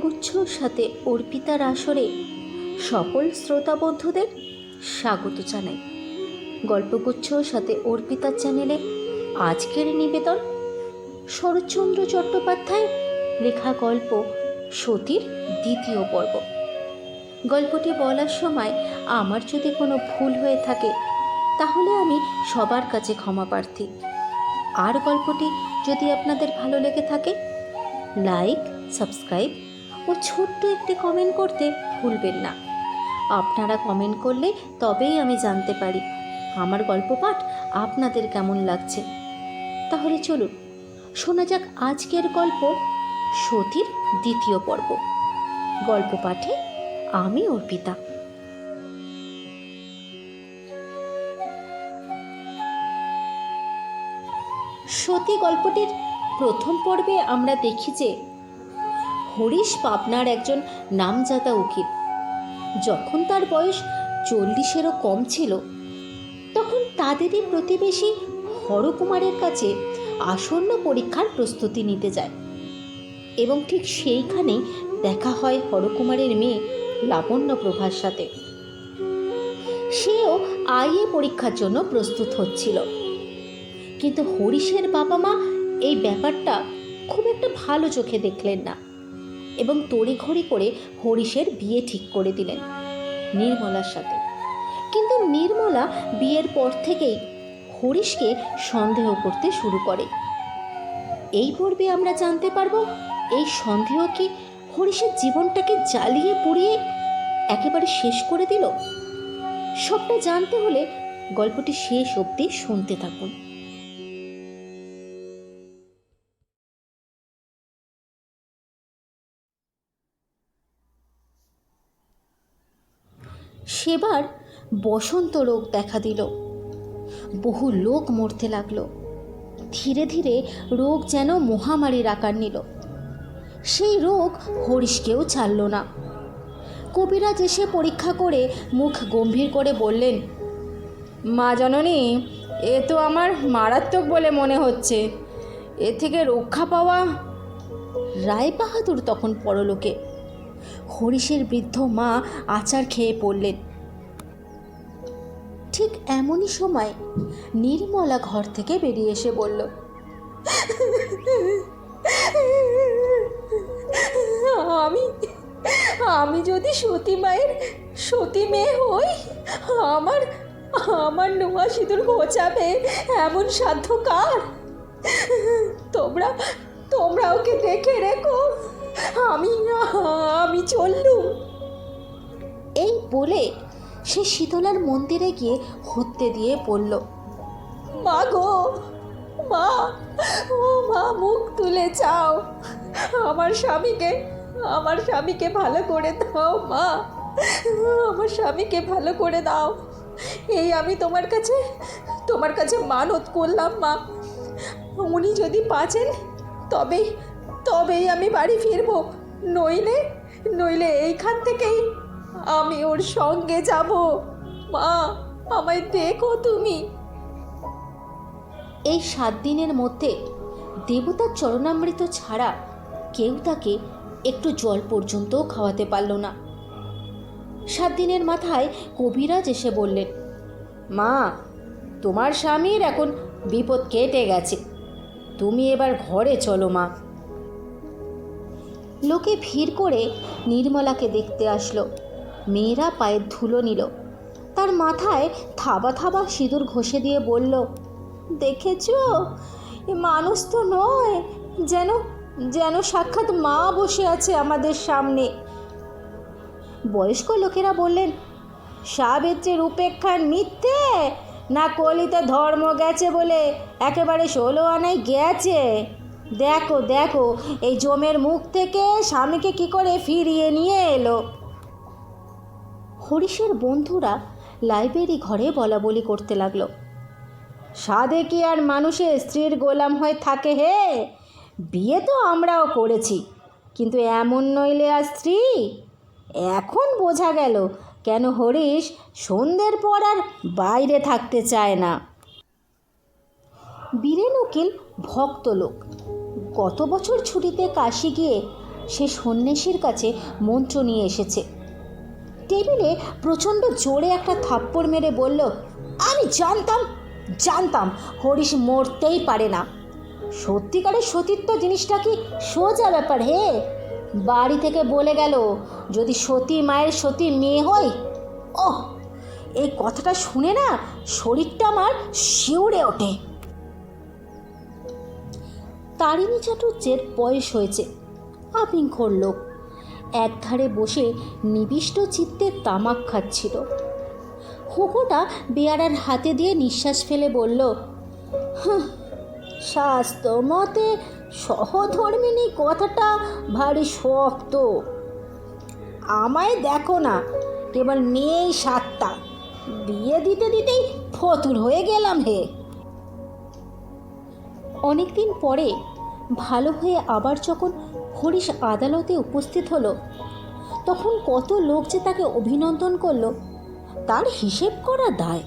গল্পগুচ্ছ সাথে অর্পিতার আসরে সকল শ্রোতা বন্ধুদের স্বাগত জানাই। গল্পগুচ্ছ সাথে অর্পিতার চ্যানেলে আজকের নিবেদন শরৎচন্দ্র চট্টোপাধ্যায়ের লেখা গল্প সতীর দ্বিতীয় পর্ব। গল্পটি বলার সময় আমার যদি কোনো ভুল হয়ে থাকে তাহলে আমি সবার কাছে ক্ষমা প্রার্থী। আর গল্পটি যদি আপনাদের ভালো লেগে থাকে লাইক, সাবস্ক্রাইব ও ছোট্ট একটি কমেন্ট করতে ভুলবেন না। আপনারা কমেন্ট করলে তবেই আমি জানতে পারি আমার গল্প পাঠ আপনাদের কেমন লাগছে। তাহলে চলুন শোনা যাক আজকের গল্প সতীর দ্বিতীয় পর্ব। গল্প পাঠে আমি অর্পিতা। সতী গল্পটির প্রথম পর্বে আমরা দেখি যে হরিশ পাবনার একজন নামজাদা উকিল। যখন তার বয়স 40-এরও কম ছিল তখন তাদেরই প্রতিবেশী হরকুমারের কাছে আসন্ন পরীক্ষার প্রস্তুতি নিতে যায় এবং ঠিক সেইখানেই দেখা হয় হরকুমারের মেয়ে লাবণ্যপ্রভার সাথে। সেও আইএ পরীক্ষার জন্য প্রস্তুত হচ্ছিল, কিন্তু হরিশের বাবা মা এই ব্যাপারটা খুব একটা ভালো চোখে দেখলেন না এবং তড়িঘড়ি করে হরিশের বিয়ে ঠিক করে দিলেন নির্মলার সাথে। কিন্তু নির্মলা বিয়ের পর থেকেই হরিশকে সন্দেহ করতে শুরু করে। এই পর্বে আমরা জানতে পারবো এই সন্দেহ কি হরিশের জীবনটাকে জ্বালিয়ে পুড়িয়ে একেবারে শেষ করে দিল। সবটা জানতে হলে গল্পটি শেষ অবধি শুনতে থাকুন। সেবার বসন্ত রোগ দেখা দিল। বহু লোক মরতে লাগলো। ধীরে ধীরে রোগ যেন মহামারীর আকার নিল। সেই রোগ হরিশকেও ছাড়ল না। কবিরাজ এসে পরীক্ষা করে মুখ গম্ভীর করে বললেন, মা জননী, এ তো আমার মারাত্মক বলে মনে হচ্ছে। এ থেকে রক্ষা পাওয়া। রায়বাহাদুর তখন পরলোকে। হরিশের বৃদ্ধ মা আচার খেয়ে পড়লেন। ঠিক এমনই সময় নির্মলা ঘর থেকে বেরিয়ে এসে বলল, আমি আমি যদি সতী মায়ের সতী মেয়ে হই, আমার আমার নোয়া সিঁদুর ঘোচাবে এমন সাধ্য কার? তোমরা তোমরা ওকে দেখে রেখো, আমি চললুম। এই বলে সে শীতলার মন্দিরে গিয়ে হত্যে দিয়ে পড়ল, মা গো মা, ও মা, মুখ তুলে চাও, আমার স্বামীকে ভালো করে দাও মা, আমার স্বামীকে ভালো করে দাও। এই আমি তোমার কাছে মানত করলাম মা, উনি যদি বাঁচেন তবেই আমি বাড়ি ফিরবো, নইলে এইখান থেকেই আমি ওর সঙ্গে যাব। মা, আমায় দেখো তুমি। এই 7 দিনের মধ্যে দেবতার চরণামৃত ছাড়া কেউ তাকে একটু জল পর্যন্তও খাওয়াতে পারল না। 7 দিনের মাথায় কবিরাজ এসে বললেন, মা, তোমার স্বামীর এখন বিপদ কেটে গেছে, তুমি এবার ঘরে চলো মা। লোকে ভিড় করে নির্মলাকে দেখতে আসলো। মেয়েরা পায়ের ধুলো নিল। তার মাথায় থাবা থাবা সিঁদুর ঘষে দিয়ে বলল, দেখেছো, এ মানুষ তো নয়, যেন সাক্ষাৎ মা বসে আছে আমাদের সামনে। বয়স্ক লোকেরা বললেন, সাবিত্রীর উপেক্ষার মিথ্যে না কলিতে ধর্ম গেছে বলে একেবারে 16 আনায় গেছে। দেখো দেখো, এই জমের মুখ থেকে স্বামীকে কি করে ফিরিয়ে নিয়ে এলো। হরিশের বন্ধুরা লাইব্রেরি ঘরে বলাবলি করতে লাগলো, সাধে কি আর মানুষের স্ত্রীর গোলাম হয়ে থাকে হে? বিয়ে তো আমরাও করেছি, কিন্তু এমন নইলে আর স্ত্রী। এখন বোঝা গেল কেন হরিশ সন্ধ্যের পর আর বাইরে থাকতে চায় না। বীরেন উকিল ভক্ত লোক। গত বছর ছুটিতে কাশী গিয়ে সে সন্ন্যাসীর কাছে মন্ত্র নিয়ে এসেছে। টেবিলে প্রচণ্ড জোরে একটা থাপ্পড় মেরে বলল, আমি জানতাম হরিশ মরতেই পারে না। সত্যিকারের সতীত্ব জিনিসটা কি সোজা ব্যাপার হে। বাড়ি থেকে বলে গেল যদি সতী মায়ের সতী মেয়ে হই। ওহ, এই কথাটা শুনে না শরীরটা আমার শিউরে ওঠে। তারিণী চাটুর্যের বয়স হয়েছে, আপিংখোর লোক। একধারে বসে নিবিষ্ট চিত্তে তামাক খাচ্ছিল। হুকোটা বেয়ারার হাতে দিয়ে নিঃশ্বাস ফেলে বলল, শাস্ত্র মতে সহধর্মিনী কথাটা ভারী শক্ত। আমায় দেখো না, কেবল মেয়েই 7টা, বিয়ে দিতে দিতেই ফতুর হয়ে গেলাম হে। অনেকদিন পরে ভালো হয়ে আবার যখন হরিশ আদালতে উপস্থিত হলো, তখন কত লোক যে তাকে অভিনন্দন করলো তার হিসেব করা দায়।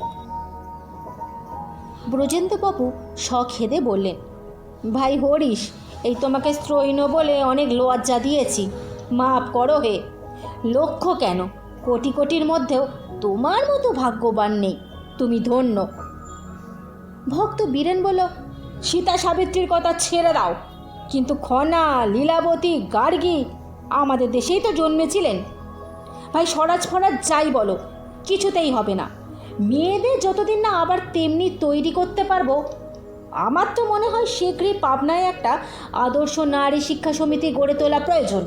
ব্রজেন্দ্রবাবু সখেদে বললেন, ভাই হরিশ, এই তোমাকে স্ত্রৈণ বলে অনেক লজ্জা দিয়েছি, মাপ করো হে। লক্ষ কেন, কোটি কোটির মধ্যেও তোমার মতো ভাগ্যবান নেই, তুমি ধন্য। ভক্ত বীরেন বলল, সীতা সাবিত্রীর কথা ছেড়ে দাও, কিন্তু খনা, লীলাবতী, গার্গী আমাদের দেশেই তো জন্মেছিলেন। ভাই স্বরাজ ফরাজ যাই বলো, কিছুতেই হবে না। মেয়েদের যতদিন না আবার তেমনি তৈরি করতে পারবো, আমার তো মনে হয় শীঘ্রই পাবনায় একটা আদর্শ নারী শিক্ষা সমিতি গড়ে তোলা প্রয়োজন,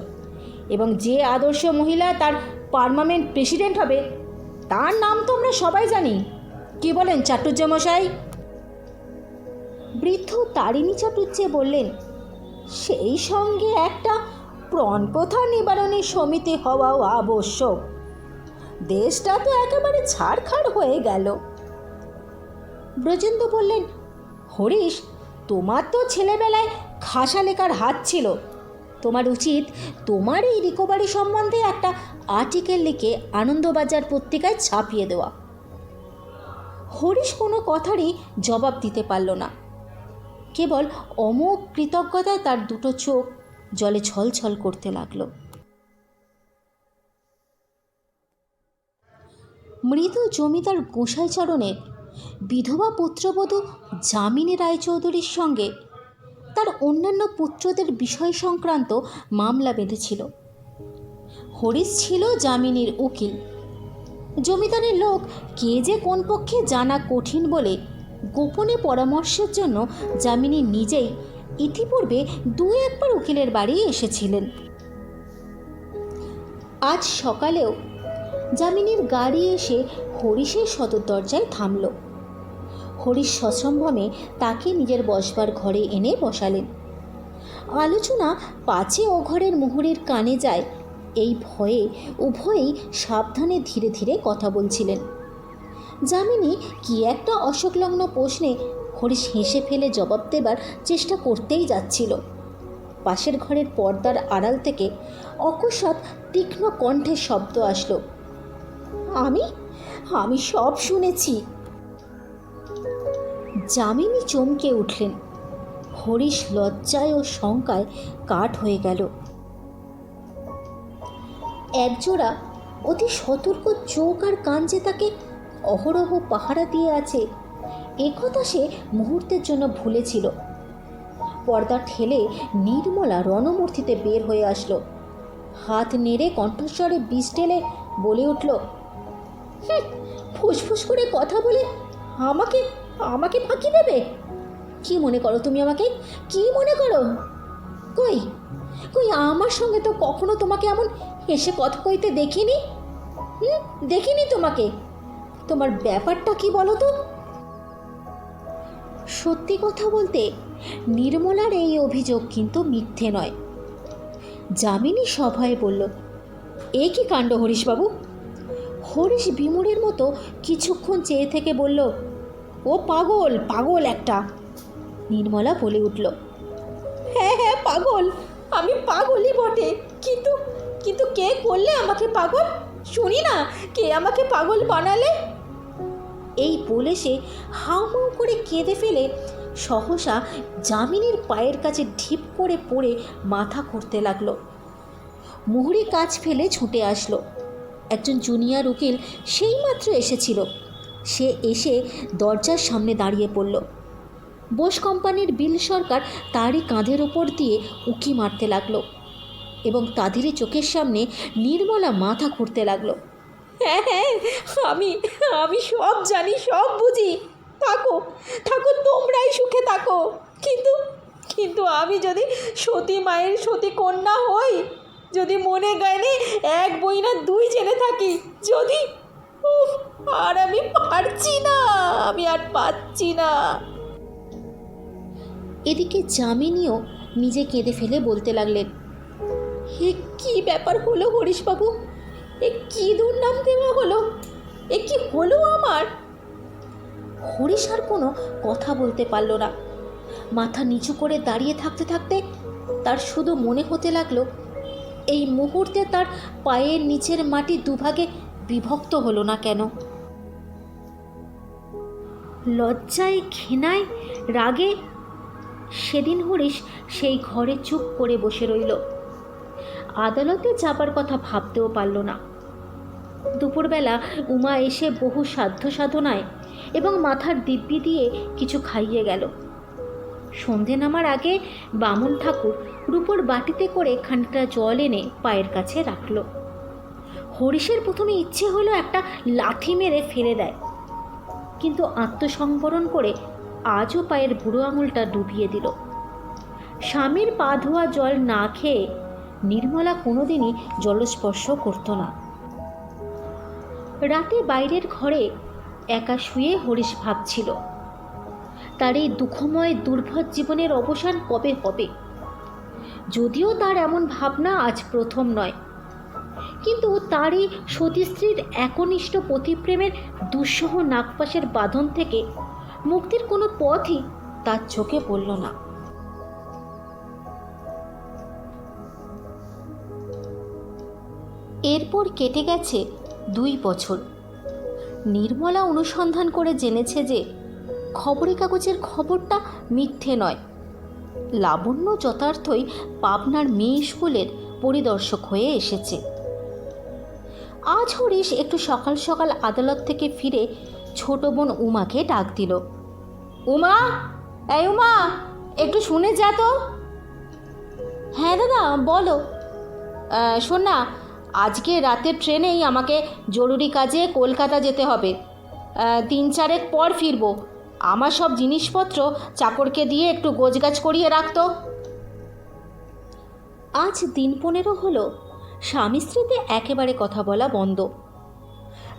এবং যে আদর্শ মহিলা তার পার্মানেন্ট প্রেসিডেন্ট হবে তার নাম তো আমরা সবাই জানি। কি বলেন চাটুর্য মশাই? বৃদ্ধ তারিণী চাটুর্যে বললেন, সেই সঙ্গে একটা প্রণপ্রথা নিবারণী সমিতি হওয়াও আবশ্যক। দেশটা তো একেবারে ছাড়খাড় হয়ে গেল। ব্রজেন্দ্র বললেন, হরিশ, তোমার তো ছেলেবেলায় খাসা লেখার হাত ছিল, তোমার উচিত তোমার এই রিকভারি সম্বন্ধে একটা আর্টিকেল লিখে আনন্দবাজার পত্রিকায় ছাপিয়ে দেওয়া। হরিশ কোনো কথারই জবাব দিতে পারল না, কেবল অমোঘ কৃতজ্ঞতায় তার দুটো চোখ জলে ছলছল করতে লাগলো। মৃত জমিদার গোসাইচরণের বিধবা পুত্রবধূ যামিনী রায়চৌধুরীর সঙ্গে তার অন্যান্য পুত্রদের বিষয় সংক্রান্ত মামলা বেঁধেছিল। হরিশ ছিল যামিনীর উকিল। জমিদারের লোক কে যে কোন পক্ষে জানা কঠিন বলে গোপনে পরামর্শের জন্য যামিনী নিজেই ইতিপূর্বে 2-1বার উকিলের বাড়ি এসেছিলেন। আজ সকালেও যামিনীর গাড়ি এসে হরিশের সদর দরজায় থামল। হরিশ সসম্ভ্রমে তাকে নিজের বসবার ঘরে এনে বসালেন। আলোচনা পাছে ও ঘরের মুহুরীর কানে যায় এই ভয়ে উভয়েই সাবধানে ধীরে ধীরে কথা বলছিলেন। যামিনী কি একটা অশোকলগ্ন প্রশ্নে হরিশ হেসে ফেলে জবাব দেবার চেষ্টা করতেই যাচ্ছিল। পাশের ঘরের পর্দার আড়াল থেকে অকস্মাৎ তীক্ষ্ণ কণ্ঠের শব্দ আসলো, আমি সব শুনেছি। যামিনী চমকে উঠলেন। হরিশ লজ্জায় ও শঙ্কায় কাঠ হয়ে গেল। একজোড়া অতি সতর্ক চোখ আর কান যে তাকে অহরহ পাহারা দিয়ে আছে, একথা সে মুহূর্তের জন্য ভুলেছিল। পর্দা ঠেলে নির্মলা রণমূর্তিতে বের হয়ে আসলো। হাত নেড়ে কণ্ঠস্বরে বিষ ঢেলে বলে উঠল, ফুসফুস করে কথা বলে আমাকে আমাকে ফাঁকি দেবে? কি মনে করো তুমি আমাকে? কি মনে করো? কই কই আমার সঙ্গে তো কখনো তোমাকে এমন হেসে কথা কইতে দেখিনি। দেখিনি তোমাকে। তোমার ব্যাপারটা কি বলো তো? সত্যি কথা বলতে নির্মলার এই অভিযোগ কিন্তু মিথ্যে নয়। যামিনী সভয়ে বলল, এ কি কাণ্ড হরিশবাবু? হরিশ বিমূঢ়ের মতো কিছুক্ষণ চেয়ে থেকে বলল, ও পাগল একটা। নির্মলা বলে উঠল, হ্যাঁ পাগল, আমি পাগলই বটে, কিন্তু কিন্তু কে করলে আমাকে পাগল? শুনি না, কে আমাকে পাগল বানালে? এই বলে সে হাউমাউ করে কেঁদে ফেলে সহসা যামিনীর পায়ের কাছে ঢিপ করে পড়ে মাথা করতে লাগলো। মুহুরী কাজ ফেলে ছুটে আসলো। একজন জুনিয়র উকিল সেইমাত্র এসেছিল। সে এসে দরজার সামনে দাঁড়িয়ে পড়ল। বোস কোম্পানির বিল সরকার তারই কাঁধের ওপর দিয়ে উঁকি মারতে লাগলো এবং তাদেরই চোখের সামনে নির্মলা মাথা খুঁড়তে লাগলো। হ্যাঁ হ্যাঁ, আমি আমি সব জানি, সব বুঝি। থাকো থাকো, তোমরাই সুখে থাকো। কিন্তু কিন্তু আমি যদি সতী মায়ের সতী কন্যা হই, যদি মনে গায়নে এক বই না দুই জেনে থাকি, যদি আর আমি পারছি না, আমি আর পাচ্ছি না। এদিকে যামিনীও নিজে কেঁদে ফেলে বলতে লাগলেন, এ কি ব্যাপার হলো হরিশবাবু? এ কি দুর্নাম দেওয়া হলো? এ কি হলো আমার? হরিশ আর কোনো কথা বলতে পারল না। মাথা নিচু করে দাঁড়িয়ে থাকতে থাকতে তার শুধু মনে হতে লাগলো, এই মুহূর্তে তার পায়ের নিচের মাটি দুভাগে বিভক্ত হলো না কেন? লজ্জায়, ঘৃণায়, রাগে সেদিন হরিশ সেই ঘরে চুপ করে বসে রইল। আদালতে যাবার কথা ভাবতেও পারল না। দুপুরবেলা উমা এসে বহু সাধ্য সাধনায় এবং মাথার দিব্যি দিয়ে কিছু খাইয়ে গেল। সন্ধে নামার আগে বামুন ঠাকুর রূপোর বাটিতে করে খানিকটা জল এনে পায়ের কাছে রাখল। হরিশের প্রথমে ইচ্ছে হলো একটা লাথি মেরে ফেলে দেয়, কিন্তু আত্মসংবরণ করে আজও পায়ের বুড়ো আঙুলটা ডুবিয়ে দিল। স্বামীর পা ধোয়া জল না খেয়ে নির্মলা কোনোদিনই জলস্পর্শ করত না। রাতে বাইরের ঘরে একা শুয়ে হরিশ ভাবছিল, তার এই দুঃখময় দুর্ভর জীবনের অবসান কবে হবে। যদিও তার এমন ভাবনা আজ প্রথম নয়, কিন্তু তার এই সতী স্ত্রীর একনিষ্ঠ পতিপ্রেমের দুঃসহ নাগপাশের বাঁধন থেকে মুক্তির কোনো পথই তার চোখে পড়ল না। এরপর কেটে গেছে 2 বছর। নির্মলা অনুসন্ধান করে জেনেছে যে খবরের কাগজের খবরটা মিথ্যে নয়। লাবণ্য যথার্থই পাবনার মেয়ে স্কুলের পরিদর্শক হয়ে এসেছে। আজ হরিশ একটু সকাল সকাল আদালত থেকে ফিরে ছোট বোন উমাকে ডাক দিল। উমা, এই উমা, একটু শুনে যা তো। হ্যাঁ দাদা, বলো। শোন না, আজকে রাতের ট্রেনেই আমাকে জরুরি কাজে কলকাতা যেতে হবে। 3-4 পর ফিরব। আমার সব জিনিসপত্র চাকরকে দিয়ে একটু গোছগাছ করিয়ে রাখতো। আজ দিন 15 হলো স্বামী স্ত্রীতে একেবারে কথা বলা বন্ধ।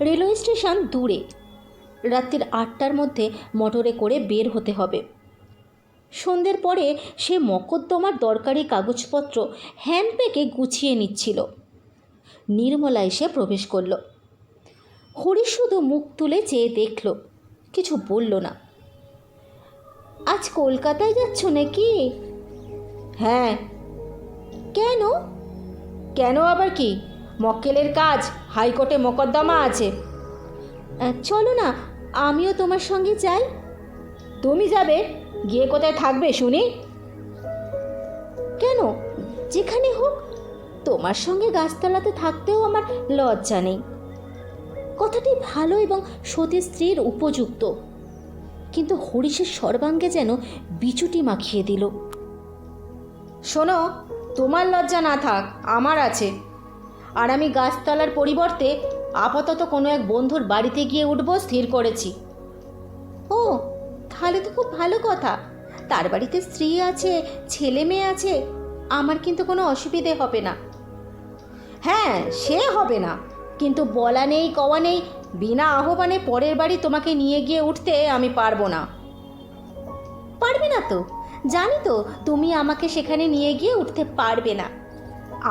রেলওয়ে স্টেশন দূরে। রাত্রির 8টার মধ্যে মোটরে করে বের হতে হবে। সন্ধ্যের পরে সে মকদ্দমার দরকারি কাগজপত্র হ্যান্ডব্যাগে গুছিয়ে নিচ্ছিল। নির্মলা এসে প্রবেশ করল। হরিশ শুধু মুখ তুলে চেয়ে দেখল, কিছু বলল না। আজ কলকাতায় যাচ্ছ নাকি? হ্যাঁ। কেন? কেন আবার কি? মক্কেলের কাজ, হাইকোর্টে মোকদ্দমা আছে। চলো না, আমিও তোমার সঙ্গে যাই। তুমি যাবে? গিয়ে কোথায় থাকবে শুনি? কেন, যেখানে হোক। তোমার সঙ্গে গাছতলাতে থাকতেও আমার লজ্জা নেই। কথাটি ভালো এবং সতী স্ত্রীর উপযুক্ত, কিন্তু হরিশের সর্বাঙ্গে যেন বিচুটি মাখিয়ে দিল। শোনো, তোমার লজ্জা না থাক, আমার আছে। আর আমি গাছতলার পরিবর্তে আপাতত কোনো এক বন্ধুর বাড়িতে গিয়ে উঠবো স্থির করেছি। ও, তাহলে তো খুব ভালো কথা। তার বাড়িতে স্ত্রী আছে, ছেলে মেয়ে আছে, আমার কিন্তু কোনো অসুবিধে হবে না। হ্যাঁ, সে হবে না, কিন্তু বলা নেই কওয়া নেই, বিনা আহ্বানে পরের বাড়ি তোমাকে নিয়ে গিয়ে উঠতে আমি পারবো না। পারবে না তো? জানি তো তুমি আমাকে সেখানে নিয়ে গিয়ে উঠতে পারবে না।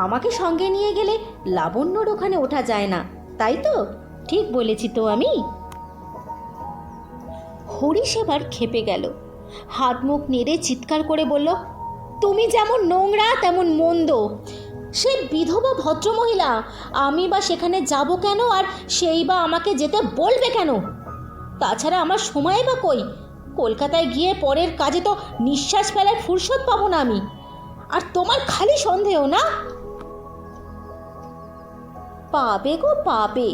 আমাকে সঙ্গে নিয়ে গেলে লাবণ্যর ওখানে ওঠা যায় না, তাই তো? ঠিক বলেছি তো আমি? হরিশ এবার খেপে গেল। হাত মুখ নেড়ে চিৎকার করে বলল, তুমি যেমন নোংরা তেমন মন্দ। সে বিধবা ভদ্রমহিলা, আমি বা সেখানে যাব কেন? আর সেই বা আমাকে যেতে বলবে কেন? তাছাড়া আমার সময় বা কই? কলকাতায় গিয়ে পরের কাজে তো নিঃশ্বাস ফেলার ফুরসত পাবো না আমি। আর তোমার খালি সন্দেহ না? পাবে গো পাবে,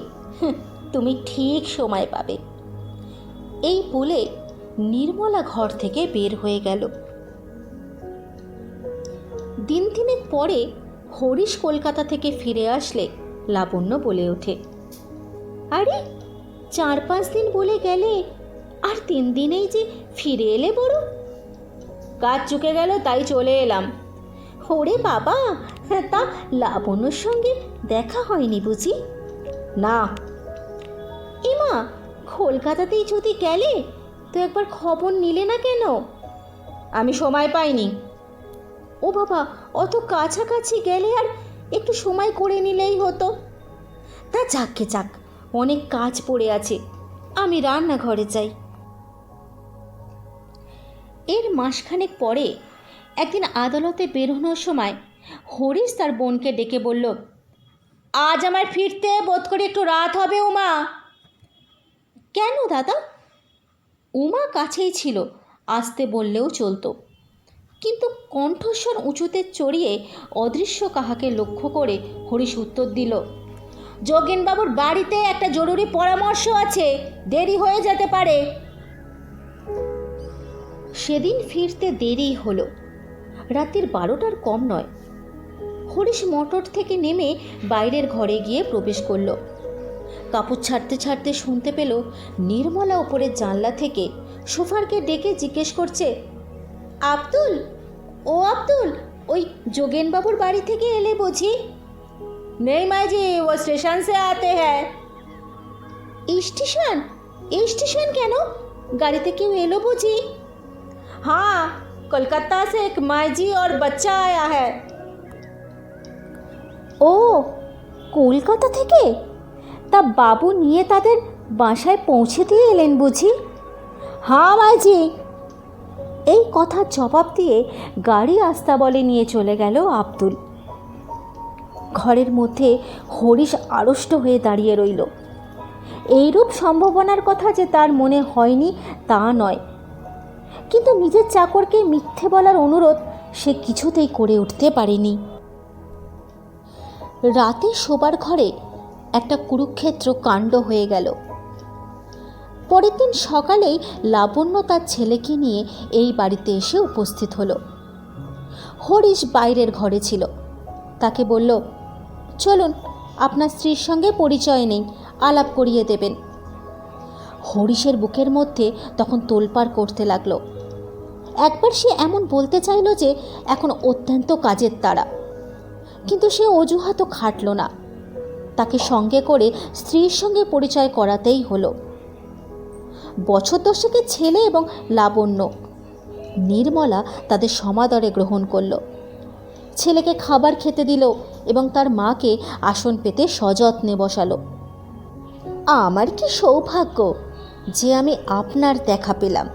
তুমি ঠিক সময় পাবে। এই বলে নির্মলা ঘর থেকে বের হয়ে গেল। দিন তিনেক পরে হরিশ কলকাতা থেকে ফিরে আসলে লাবণ্য বলে ওঠে, আরে 4-5 দিন বলে গেলে, আর 3 দিনেই যে ফিরে এলে বড়। কাজ চুকে গেল তাই চলে এলাম। ওরে বাবা, তা লাবণ্যর সঙ্গে দেখা হয়নি বুঝি? না। এমা, কলকাতাতেই যদি গেলে তো একবার খবর নিলে না কেন? আমি সময় পাইনি। ও বাবা, অত কাছাকাছি গেলে আর একটু সময় করে নিলেই হতো। তা যাককে যাক, অনেক কাজ পড়ে আছে, আমি রান্নাঘরে যাই। এর মাসখানেক পরে একদিন আদালতে বেরোনোর সময় হরিশ তার বোনকে ডেকে বলল, আজ আমার ফিরতে বোধ করে একটু রাত হবে উমা। কেন দাদা? উমা কাছেই ছিল, আসতে বললেও চলতো, কিন্তু কণ্ঠস্বর উঁচুতে চড়িয়ে অদৃশ্য কাহাকে লক্ষ্য করে হরিশ উত্তর দিল, যোগেনবাবুর বাড়িতে একটা জরুরি পরামর্শ আছে, দেরি হয়ে যেতে পারে। সেদিন ফিরতে দেরি হলো, রাতের 12টার কম নয়। হরিশ মোটর থেকে নেমে বাইরের ঘরে গিয়ে প্রবেশ করল। কাপড় ছাড়তে ছাড়তে শুনতে পেল নির্মলা ওপরের জানলা থেকে সোফারকে ডেকে জিজ্ঞেস করছে, আব্দুল, ও আব্দুল, ওই যোগেনবাবুর বাড়ি থেকে এলে বুঝি? নেই মাইজি, ও স্টেশন সে আতে হ্যাঁ। স্টেশন? স্টেশন কেন? গাড়িতে কেউ এলো বুঝি? हाँ, कोलकाता से एक माईजी और बच्चा आया है। ও, কলকাতা থেকে? তা বাবু নিয়ে তাদের বাসায় পৌঁছে দিয়ে এলেন বুঝি? হ্যাঁ মাইজি। এই কথার জবাব দিয়ে গাড়ি আস্তা বলে নিয়ে চলে গেল আব্দুল। ঘরের মধ্যে হরিশ আড়ষ্ট হয়ে দাঁড়িয়ে রইল। এইরূপ সম্ভাবনার কথা যে তার মনে হয়নি তা নয়, কিন্তু নিজের চাকরকে মিথ্যে বলার অনুরোধ সে কিছুতেই করে উঠতে পারেনি। রাতে শোবার ঘরে একটা কুরুক্ষেত্র কাণ্ড হয়ে গেল। পরের দিন সকালেই লাবণ্য তার ছেলেকে নিয়ে এই বাড়িতে এসে উপস্থিত হলো। হরিশ বাইরের ঘরে ছিল। তাকে বলল, চলুন, আপনার স্ত্রীর সঙ্গে পরিচয় নেই, আলাপ করিয়ে দেবেন। হরিশের বুকের মধ্যে তখন তোলপাড় করতে লাগলো। একবার সে এমন বলতে চাইল যে এখন অত্যন্ত কাজের তাড়া, কিন্তু সে অজুহাতও খাটল না। তাকে সঙ্গে করে স্ত্রীর সঙ্গে পরিচয় করাতেই হলো। বছর 10-এর ছেলে এবং লাবণ্য, নির্মলা তাদের সমাদরে গ্রহণ করল। ছেলেকে খাবার খেতে দিল এবং তার মাকে আসন পেতে সযত্নে বসালো। আমার কি সৌভাগ্য যে আমি আপনার দেখা পেলাম।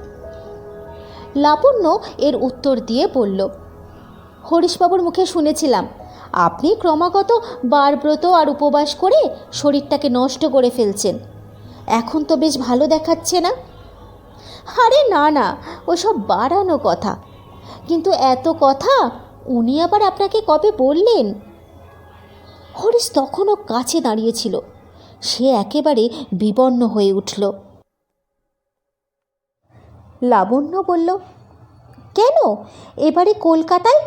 লাবণ্য এর উত্তর দিয়ে বলল, হরিশবাবুর মুখে শুনেছিলাম আপনি ক্রমাগত বারব্রত আর উপবাস করে শরীরটাকে নষ্ট করে ফেলছেন। এখন তো বেশ ভালো দেখাচ্ছে না? আরে না না, ওসব বাড়ানো কথা। কিন্তু এত কথা উনি আবার আপনাকে কবে বললেন? হরিশ তখনও কাছে দাঁড়িয়েছিল। সে একেবারে বিবর্ণ হয়ে উঠল। লাবণ্য বলল, কেন এবারে কলকাতায়?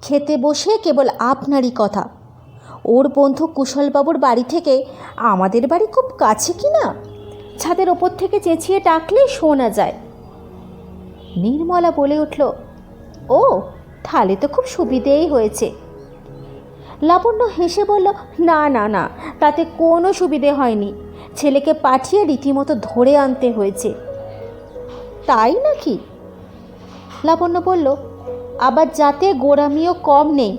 খেতে বসে কেবল আপনারই কথা। ওর বন্ধু কুশলবাবুর বাড়ি থেকে আমাদের বাড়ি খুব কাছে কি না, ছাদের ওপর থেকে চেঁচিয়ে ডাকলে শোনা যায়। নির্মলা বলে উঠল, ও তাহলে তো খুব সুবিধেই হয়েছে। লাবণ্য হেসে বলল, না না না, তাতে কোনো সুবিধে হয়নি। ছেলেকে পাঠিয়ে রীতিমতো ধরে আনতে হয়েছে। তাই নাকি? লাবণ্য বলল, আবার যাতে গোড়ামিও কম নেই।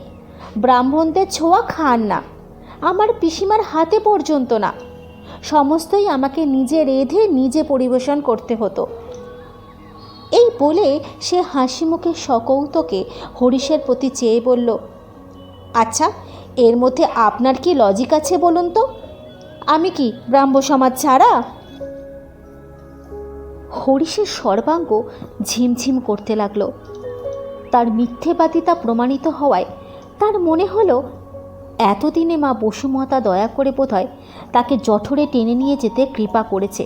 ব্রাহ্মণদের ছোঁয়া খান না, আমার পিসিমার হাতে পর্যন্ত না। সমস্তই আমাকে নিজে রেঁধে নিজে পরিবেশন করতে হতো। এই বলে সে হাসি মুখে সকৌতুকে হরিশের প্রতি চেয়ে বলল, আচ্ছা, এর মধ্যে আপনার কি লজিক আছে বলুন তো? আমি কি ব্রাহ্ম সমাজ ছাড়া? হরিশের সর্বাঙ্গ ঝিমঝিম করতে লাগলো। তার মিথ্যেবাদিতা প্রমাণিত হওয়ায় তার মনে হলো এতদিনে মা বসুমাতা দয়া করে বোধহয় তাকে জঠরে টেনে নিয়ে যেতে কৃপা করেছে।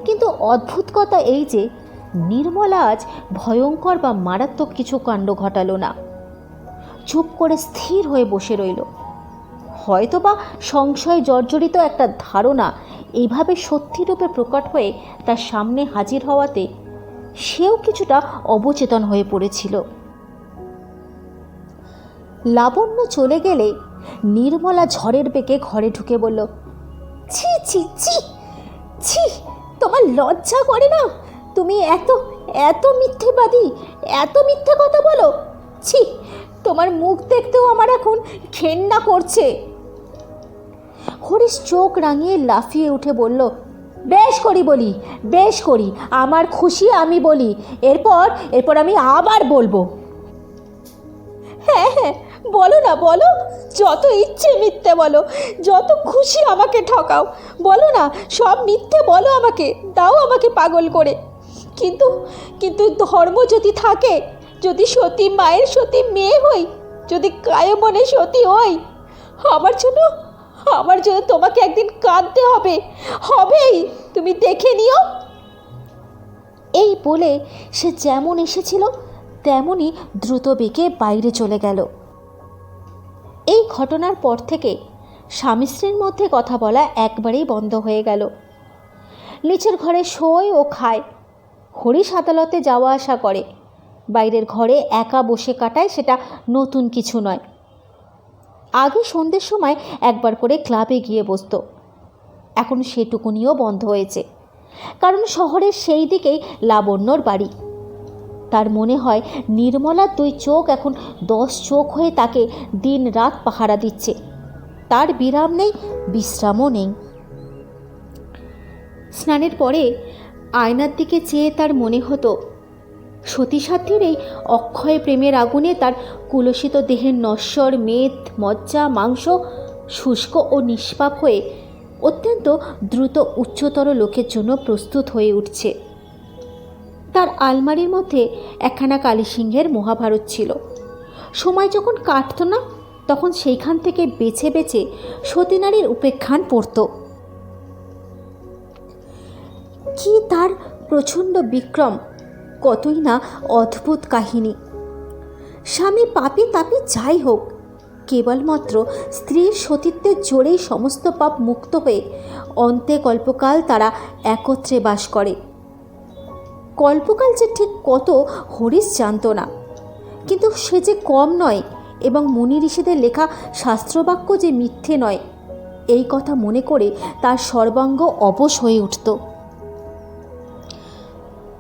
কিন্তু অদ্ভুত কথা এই যে নির্মলা আজ ভয়ঙ্কর বা মারাত্মক কিছু কাণ্ড ঘটালো না, চুপ করে স্থির হয়ে বসে রইল। হয়তোবা সংশয় জর্জরিত একটা ধারণা এইভাবে সত্যিরূপে প্রকট হয়ে তার সামনে হাজির হওয়াতে সেও কিছুটা অবচেতন হয়ে পড়েছিল। লাবণ্য চলে গেলে নির্মলা ঝড়ের বেগে ঘরে ঢুকে বলল, ছি ছি ছি ছি, তোমার লজ্জা করে না? তুমি এত এত মিথ্যেবাদী, এত মিথ্যে কথা বলো। ছি, তোমার মুখ দেখতেও আমার এখন ঘেন্না করছে। হরিশ চোখ রাঙিয়ে লাফিয়ে উঠে বলল, বেশ করি বলি, বেশ করি, আমার খুশি আমি বলি, এরপর আমি আবার বলবো। হ্যাঁ হ্যাঁ, বলো না, বলো, যত ইচ্ছে মিথ্যে বলো, যত খুশি আমাকে ঠকাও, বলো না, সব মিথ্যে বলো, আমাকে দাও আমাকে পাগল করে। কিন্তু কিন্তু ধর্ম যদি থাকে, যদি সতী মায়ের সতী মেয়ে হই, যদি কায়মনে সতী হই, আমার জন্য তোমাকে একদিন কাঁদতে হবে, হবেই, তুমি দেখে নিও। এই বলে সে যেমন এসেছিল তেমনই দ্রুত বেগে বাইরে চলে গেল। এই ঘটনার পর থেকে স্বামী স্ত্রীর মধ্যে কথা বলা একবারেই বন্ধ হয়ে গেল। নিচের ঘরে শোয় ও খায়, হরিশ আদালতে যাওয়া আসা করে, বাইরের ঘরে একা বসে কাটায়, সেটা নতুন কিছু নয়। আগে সন্ধ্যের সময় একবার করে ক্লাবে গিয়ে বসত, এখন সেটুকুনিও বন্ধ হয়েছে, কারণ শহরের সেই দিকেই লাবণ্যর বাড়ি। তার মনে হয় নির্মলার 2 চোখ এখন 10 চোখ হয়ে তাকে দিন রাত পাহারা দিচ্ছে, তার বিরাম নেই, বিশ্রামও নেই। স্নানের পরে আয়নার দিকে চেয়ে তার মনে হতো সতীসাধ্যের এই অক্ষয় প্রেমের আগুনে তার কুলসিত দেহের নশ্বর মেদ, মজ্জা, মাংস শুষ্ক ও নিষ্পাপ হয়ে অত্যন্ত দ্রুত উচ্চতর লোকের জন্য প্রস্তুত হয়ে উঠছে। তার আলমারির মধ্যে একখানা কালীসিংহের মহাভারত ছিল। সময় যখন কাটত না, তখন সেইখান থেকে বেছে বেছে সতীনারীর উপেক্ষান পড়ত। কি তার প্রচণ্ড বিক্রম, কতই না অদ্ভুত কাহিনী। স্বামী পাপী তাপী যাই হোক, কেবলমাত্র স্ত্রীর সতীত্বের জোরেই সমস্ত পাপ মুক্ত হয়ে অন্তে কল্পকাল তারা একত্রে বাস করে। কল্পকাল যে ঠিক কত হরিশ জানত না, কিন্তু সে যে কম নয় এবং মুনি ঋষিদের লেখা শাস্ত্রবাক্য যে মিথ্যে নয়, এই কথা মনে করে তার সর্বাঙ্গ অবশ হয়ে উঠত।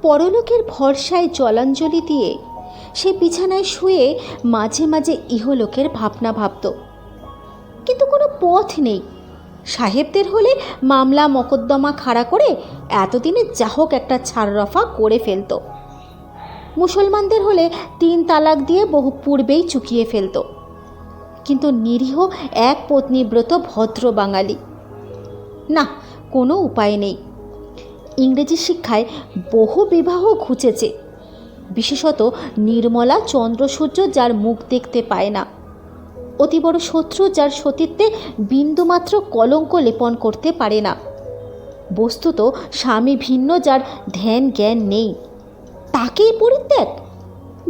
পরলোকের ভরসায় জলাঞ্জলি দিয়ে সে বিছানায় শুয়ে মাঝে মাঝে ইহলোকের ভাবনা ভাবত, কিন্তু কোনো পথ নেই। সাহেবদের হলে মামলা মকদ্দমা খাড়া করে এতদিনে যা হোক একটা ছাড়রফা করে ফেলত, মুসলমানদের হলে 3 তালাক দিয়ে বহু পূর্বেই চুকিয়ে ফেলত। কিন্তু নিরীহ এক পত্নীব্রত ভদ্র বাঙালি, না, কোনো উপায় নেই। ইংরেজি শিক্ষায় বহু বিবাহ ঘুচেছে, বিশেষত নির্মলা চন্দ্রসূর্য, যার মুখ দেখতে পায় না, অতি বড় শত্রু, যার সতীত্বে বিন্দুমাত্র কলঙ্ক লেপন করতে পারে না, বস্তুত স্বামী ভিন্ন, যার ধ্যান জ্ঞান নেই, তাকেই পরিত্যাগ।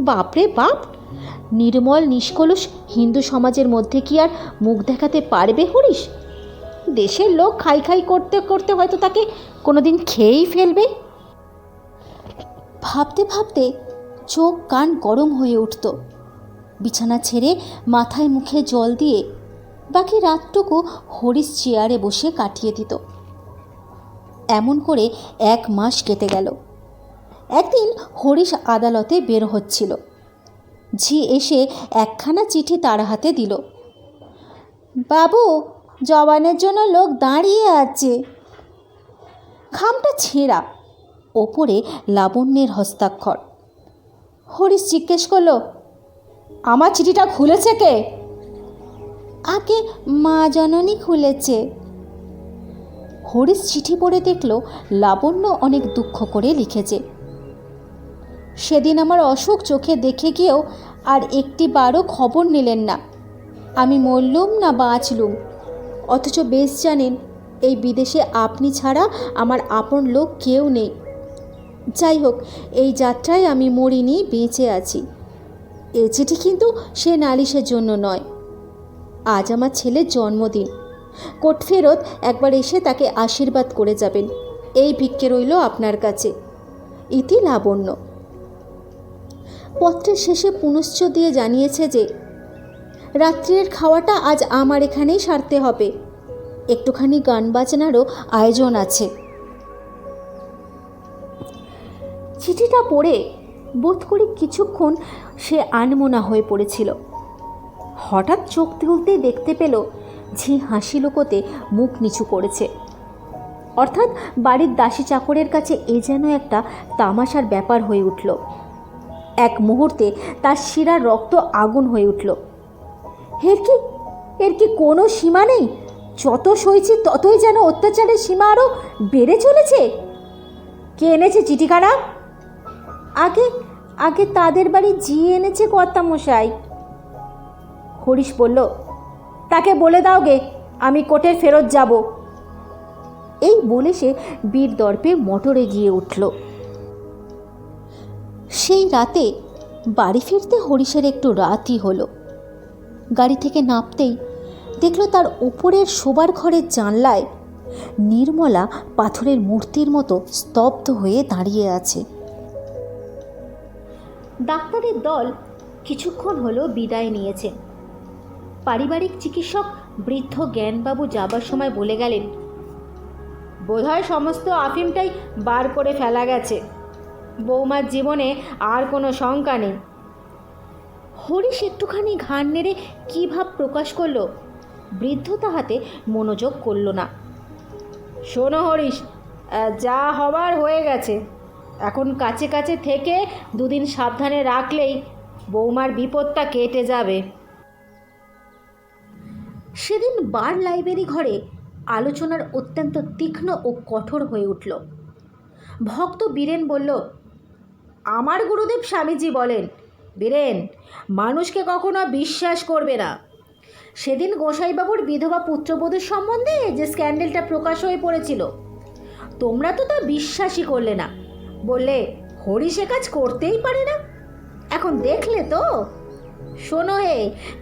বাপরে বাপ, নির্মল নিষ্কলুষ হিন্দু সমাজের মধ্যে কি আর মুখ দেখাতে পারবে হরিশ? দেশের লোক খাই খাই করতে করতে হয়তো তাকে কোনোদিন খেয়েই ফেলবে। ভাবতে ভাবতে চোখ কান গরম হয়ে উঠত। বিছানা ছেড়ে মাথায় মুখে জল দিয়ে বাকি রাতটুকু হরিশ চেয়ারে বসে কাটিয়ে দিত। এমন করে 1 মাস কেটে গেল। একদিন হরিশ আদালতে বের হচ্ছিল, ঝি এসে একখানা চিঠি তার হাতে দিল। বাবু, জবানের জন্য লোক দাঁড়িয়ে আছে। খামটা ছেঁড়া, ওপরে লাবণ্যের হস্তাক্ষর। হরিশ জিজ্ঞেস করল, আমার চিঠিটা খুলেছে কে? আগে মা জননী খুলেছে। হরিশ চিঠি পড়ে দেখল লাবণ্য অনেক দুঃখ করে লিখেছে। সেদিন আমার অসুখ চোখে দেখে গিয়েও আর একটি বারও খবর নিলেন না। আমি মরলুম না বাঁচলুম, অথচ বেশ জানেন এই বিদেশে আপনি ছাড়া আমার আপন লোক কেউ নেই। যাই হোক, এই যাত্রায় আমি মরিনি, বেঁচে আছি। এ চিঠি কিন্তু সে নালিশের জন্য নয়। আজ আমার ছেলের জন্মদিন, কোট ফেরত একবার এসে তাকে আশীর্বাদ করে যাবেন, এই ভিক্ষে রইল আপনার কাছে। ইতি লাবণ্য। পত্রের শেষে পুনশ্চ দিয়ে জানিয়েছে যে রাত্রের খাওয়াটা আজ আমার এখানেই সারতে হবে, একটুখানি গান বাজনারও আয়োজন আছে। চিঠিটা পড়ে বোধ করি কিছুক্ষণ সে আনমনা হয়ে পড়েছিল। হঠাৎ চোখ তুলতেই দেখতে পেল ঝি হাসি লুকোতে মুখ নিচু করেছে। অর্থাৎ বাড়ির দাসী চাকরের কাছে এ যেন একটা তামাশার ব্যাপার হয়ে উঠল। এক মুহূর্তে তার শিরার রক্ত আগুন হয়ে উঠল। এর কি কোনো সীমা নেই? যত সইছি ততই যেন অত্যাচারের সীমা আরও বেড়ে চলেছে। কে এনেছে চিঠিখানা? আগে তাদের বাড়ি ঝি এনেছে কর্তামশাই। হরিশ বলল, তাকে বলে দাও গে আমি কোটের ফেরত যাব। এই বলে সে বীর দর্পে মোটরে গিয়ে উঠল। সেই রাতে বাড়ি ফিরতে হরিশের একটু রাতই হলো। গাড়ি থেকে নামতেই দেখল তার উপরের শোবার ঘরের জানলায় নির্মলা পাথরের মূর্তির মতো স্তব্ধ হয়ে দাঁড়িয়ে আছে। ডাক্তারের দল কিছুক্ষণ হলো বিদায় নিয়েছে। পারিবারিক চিকিৎসক বৃদ্ধ জ্ঞানবাবু যাবার সময় বলে গেলেন, বোধহয় সমস্ত আফিমটাই বার করে ফেলা গেছে, বৌমার জীবনে আর কোনো শঙ্কা নেই। হরিশ একটুখানি ঘাড় নেড়ে কী ভাব প্রকাশ করল, বৃদ্ধ তাহাতে মনোযোগ করল না। শোনো হরিশ, যা হবার হয়ে গেছে, এখন কাছে কাছে থেকে দুদিন সাবধানে রাখলেই বৌমার বিপদটা কেটে যাবে। সেদিন বার লাইব্রেরি ঘরে আলোচনার অত্যন্ত তীক্ষ্ণ ও কঠোর হয়ে উঠল। ভক্ত বীরেন বলল, আমার গুরুদেব স্বামীজি বলেন, বীরেন, মানুষকে কখনো বিশ্বাস করবে না। সেদিন গোসাইবাবুর বিধবা পুত্রবধূর সম্বন্ধে যে স্ক্যান্ডেলটা প্রকাশ হয়ে পড়েছিল, তোমরা তো তা বিশ্বাসই করলে না, বললে হরিশ এ কাজ করতেই পারে না। এখন দেখলে তো। শোনো হে,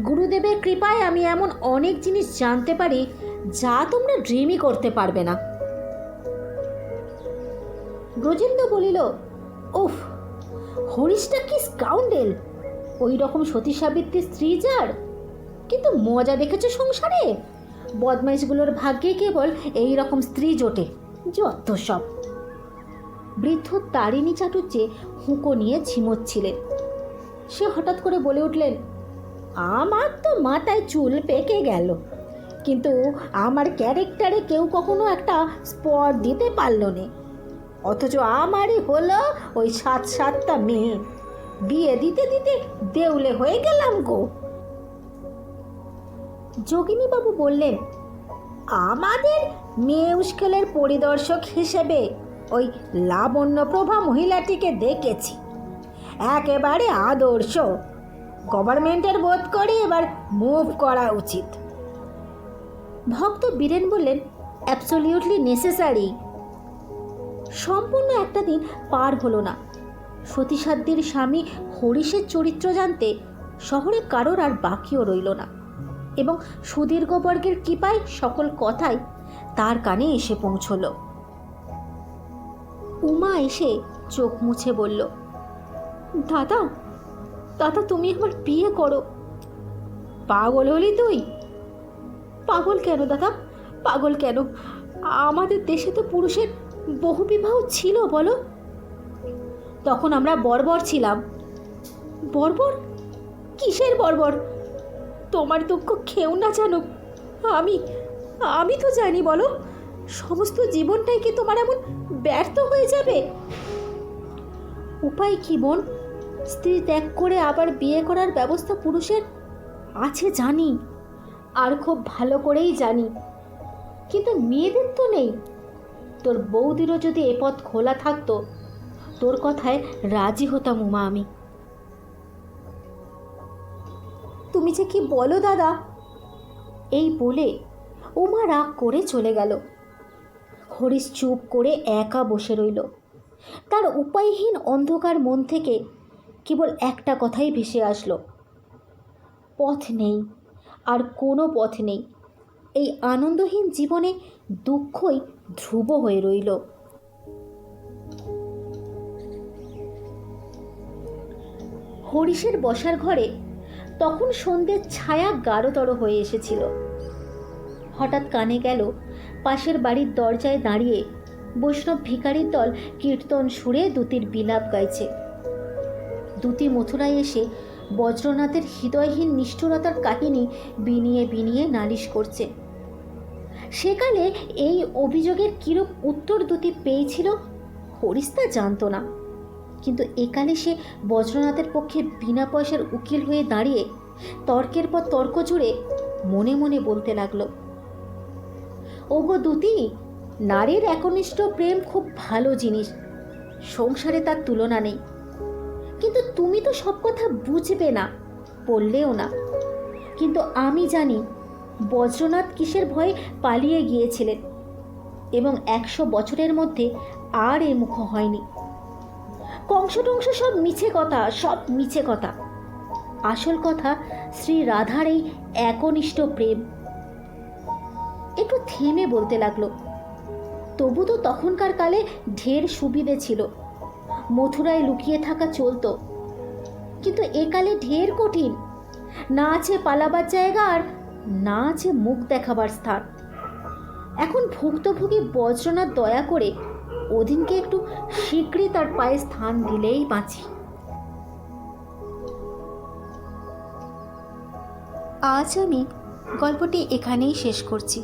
গুরুদেবের কৃপায় আমি এমন অনেক জিনিস জানতে পারি যা তোমরা ড্রিমই করতে পারবে না। ব্রজেন্দ্র বলিল, উফ, হরিশটা কি স্কাউন্ডেল! ওই রকম সতী সাবিত্রীর স্ত্রী যার। কিন্তু মজা দেখেছো সংসারে? বদমাইশগুলোর ভাগ্যে কেবল এই রকম স্ত্রী জোটে, যত সব। বৃদ্ধ তারিণী চাটুর্যে হুঁকো নিয়ে ঝিমোচ্ছিলেন। সে হঠাৎ করে বলে উঠলেন, আমার তো মাথায় চুল পেকে গেল, কিন্তু আমার ক্যারেক্টারে কেউ কখনো একটা স্পট দিতে পারল না, অথচ আমারই হলো ওই 7-7টা মেয়ে। বিয়ে দিতে দিতে দেউলে হয়ে গেলাম গো। যোগিনীবাবু বললেন, আমাদের মেয়ে স্কুলের পরিদর্শক হিসেবে ওই লাবণ্যপ্রভা মহিলাটিকে দেখেছি, একেবারে আদর্শ। গভর্নমেন্টের বোধ করি এবার মুভ করা উচিত। ভক্ত বীরেন বললেন, অ্যাবসলিউটলি নেসেসারি। সম্পূর্ণ একটা দিন পার হলো না। সতীসাধ্যের স্বামী হরিশের চরিত্র জানতে শহরে কারোর আর বাকিও রইল না, এবং সুদীর্ঘবর্গের কৃপায় সকল কথাই তার কানে এসে পৌঁছল। উমা এসে চোখ মুছে বলল, দাদা, তুমি আমার বিয়ে করো। পাগল হলি তুই? পাগল কেন দাদা, পাগল কেন? আমাদের দেশে তো পুরুষের বহু বিবাহ ছিল, বলো। তখন আমরা বর্বর ছিলাম। বর্বর? কিসের বর্বর? তোমার দুঃখ কেউ না জানুক, আমি তো জানি, বলো। সমস্ত জীবনটাই কি তোমার এমন ব্যর্থ হয়ে যাবে? উপায় কি বোন? স্ত্রী ত্যাগ করে আবার বিয়ে করার ব্যবস্থা পুরুষের আছে জানি, আর খুব ভালো করেই জানি, কিন্তু মেয়েদের তো নেই। তোর বৌদিরও যদি এ পথ খোলা থাকতো, তোর কথায় রাজি হতাম উমা আমি। তুমি যে কি বলো দাদা, এই বলে উমা রাগ করে চলে গেল। হরিশ চুপ করে একা বসে রইল। তার উপায়হীন অন্ধকার মন থেকে কেবল একটা কথাই ভেসে আসলো, পথ নেই, আর কোনো পথ নেই। এই আনন্দহীন জীবনে দুঃখই ধ্রুব হয়ে রইল। হরিশের বসার ঘরে তখন সন্ধ্যের ছায়া গাঢ়তর হয়ে এসেছিল। হঠাৎ কানে গেল পাশের বাড়ির দরজায় দাঁড়িয়ে বৈষ্ণব ভিখারির দল কীর্তন সুরে দ্যুতির বিলাপ গাইছে। দ্যুতি মথুরায় এসে বজ্রনাথের হৃদয়হীন নিষ্ঠুরতার কাহিনী বিনিয়ে বিনিয়ে নালিশ করছে। সেকালে এই অভিযোগের কিরূপ উত্তর দ্যুতি পেয়েছিল হরিশ তা জানত না, কিন্তু একালে সে বজ্রনাথের পক্ষে বিনা পয়সার উকিল হয়ে দাঁড়িয়ে তর্কের পর তর্ক জুড়ে মনে মনে বলতে লাগলো, ওগো দ্যুতি, নারীর একনিষ্ঠ প্রেম খুব ভালো জিনিস, সংসারে তার তুলনা নেই। কিন্তু তুমি তো সব কথা বুঝবে না, বললেও না। কিন্তু আমি জানি বজ্রনাথ কিসের ভয়ে পালিয়ে গিয়েছিলেন, এবং 100 বছরের মধ্যে আর এ মুখ হয়নি। কংস টংস সব মিছে কথা, সব মিছে কথা। আসল কথা শ্রী রাধার এই একনিষ্ঠ প্রেম। একটু থেমে বলতে লাগলো, তবু তো তখনকার কালে ঢের সুবিধে ছিল, মথুরায় লুকিয়ে থাকা চলতো। কিন্তু একালে ঢের কঠিন, না আছে পালাবার জায়গা, আর না আছে মুখ দেখাবার স্থান। এখন ভুক্তভোগী বজ্রনাথ দয়া করে ওদিনকে একটু শীঘ্রই তার পায়ে স্থান দিলেই বাঁচি। আজ আমি গল্পটি এখানেই শেষ করছি।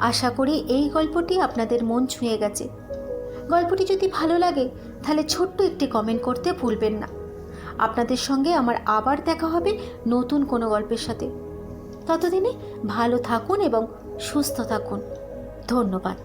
আশা করি এই গল্পটি আপনাদের মন ছুঁয়ে গেছে। গল্পটি যদি ভালো লাগে তাহলে ছোট্ট একটি কমেন্ট করতে ভুলবেন না। আপনাদের সঙ্গে আমার আবার দেখা হবে নতুন কোনো গল্পের সাথে। ততদিনে ভালো থাকুন এবং সুস্থ থাকুন। ধন্যবাদ।